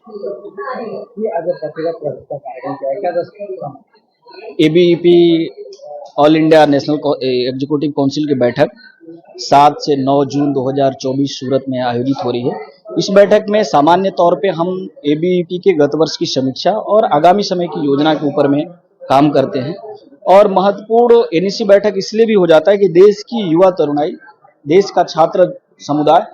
ये अगर पत्रिका प्रस्तुत का कार्यक्रम क्या है, क्या दस ABVP all India national executive council की बैठक 7 से 9 जून 2024 सूरत में आयोजित हो रही है। इस बैठक में सामान्य तौर पे हम एबीवीपी के गत वर्ष की समीक्षा और आगामी समय की योजना के ऊपर में काम करते हैं। और महत्वपूर्ण एनईसी बैठक इसलिए भी हो जाता है कि देश की युवा तरुणाई, देश का छात्र समुदाय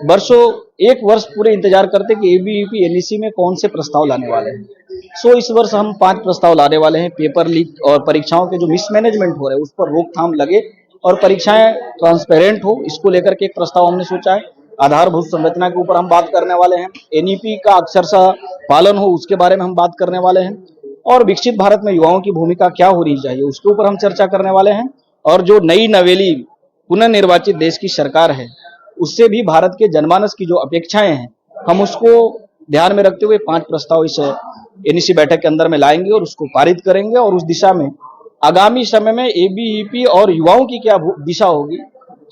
वर्षों एक वर्ष पूरे इंतजार करते कि एबीवीपी एनईसी में कौन से प्रस्ताव लाने वाले हैं। इस वर्ष हम 5 प्रस्ताव लाने वाले हैं। पेपर लीक और परीक्षाओं के जो मिसमैनेजमेंट हो रहे हैं उस पर रोकथाम लगे और परीक्षाएं ट्रांसपेरेंट हो, इसको लेकर के एक प्रस्ताव हमने सोचा है। आधारभूत संरचना के ऊपर हम बात करने वाले हैं। एनईपी का अक्षरशः पालन हो उसके बारे में हम बात करने वाले हैं। और विकसित भारत में युवाओं की भूमिका क्या होनी चाहिए उसके ऊपर हम चर्चा करने वाले हैं। और जो नई नवेली पुनर्निर्वाचित देश की सरकार है उससे भी भारत के जनमानस की जो अपेक्षाएं हैं हम उसको ध्यान में रखते हुए 5 प्रस्ताव इस एनईसी बैठक के अंदर में लाएंगे और उसको पारित करेंगे। और उस दिशा में आगामी समय में एबीवीपी और युवाओं की क्या दिशा होगी,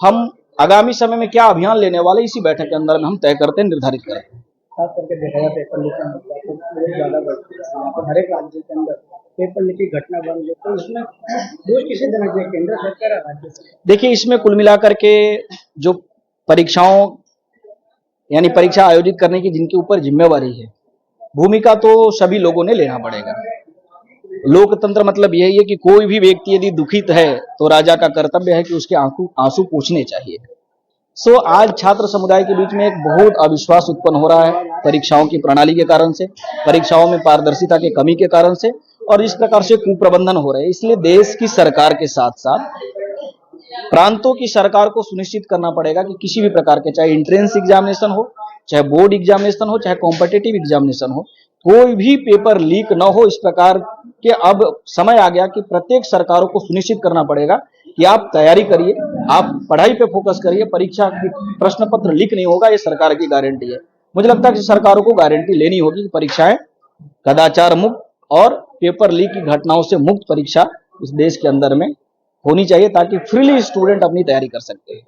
हम आगामी समय में क्या अभियान लेने वाले इसी बैठक के अंदर में हम तय करते निर्धारित करेंगे। खास करके देखा जाए पेपर लीक का मुद्दा तो बहुत ज्यादा बढ़ती है। यहाँ पर हर एक राज्य के अंदर पेपर लीक की घटना बन गई, तो इसमें दोष किसे देना चाहिए, केंद्र सरकार या राज्य सरकार? देखिए, इसमें कुल मिलाकर के जो परीक्षाओं यानी परीक्षा आयोजित करने की जिनके ऊपर जिम्मेवारी है, भूमिका तो सभी लोगों ने लेना पड़ेगा। लोकतंत्र मतलब यही है कि कोई भी व्यक्ति यदि दुखित है तो राजा का कर्तव्य है कि उसके आंसू पूछने चाहिए। आज छात्र समुदाय के बीच में एक बहुत अविश्वास उत्पन्न हो रहा है परीक्षाओं की प्रणाली के कारण से, परीक्षाओं में पारदर्शिता की कमी के कारण से, और इस प्रकार से कुप्रबंधन हो रहे हैं। इसलिए देश की सरकार के साथ साथ प्रांतों की सरकार को सुनिश्चित करना पड़ेगा कि किसी भी प्रकार के, चाहे एंट्रेंस एग्जामिनेशन हो, चाहे बोर्ड एग्जामिनेशन हो, चाहे कॉम्पिटिटिव एग्जामिनेशन हो, कोई भी पेपर लीक न हो। इस प्रकार के अब समय आ गया कि प्रत्येक सरकारों को सुनिश्चित करना पड़ेगा कि आप तैयारी करिए, आप पढ़ाई पे फोकस करिए, परीक्षा की प्रश्न पत्र लीक नहीं होगा, ये सरकार की गारंटी है। मुझे लगता है कि सरकारों को गारंटी लेनी होगी कि परीक्षाएं कदाचार मुक्त और पेपर लीक की घटनाओं से मुक्त परीक्षा इस देश के अंदर में होनी चाहिए ताकि फ्रीली स्टूडेंट अपनी तैयारी कर सकते हैं।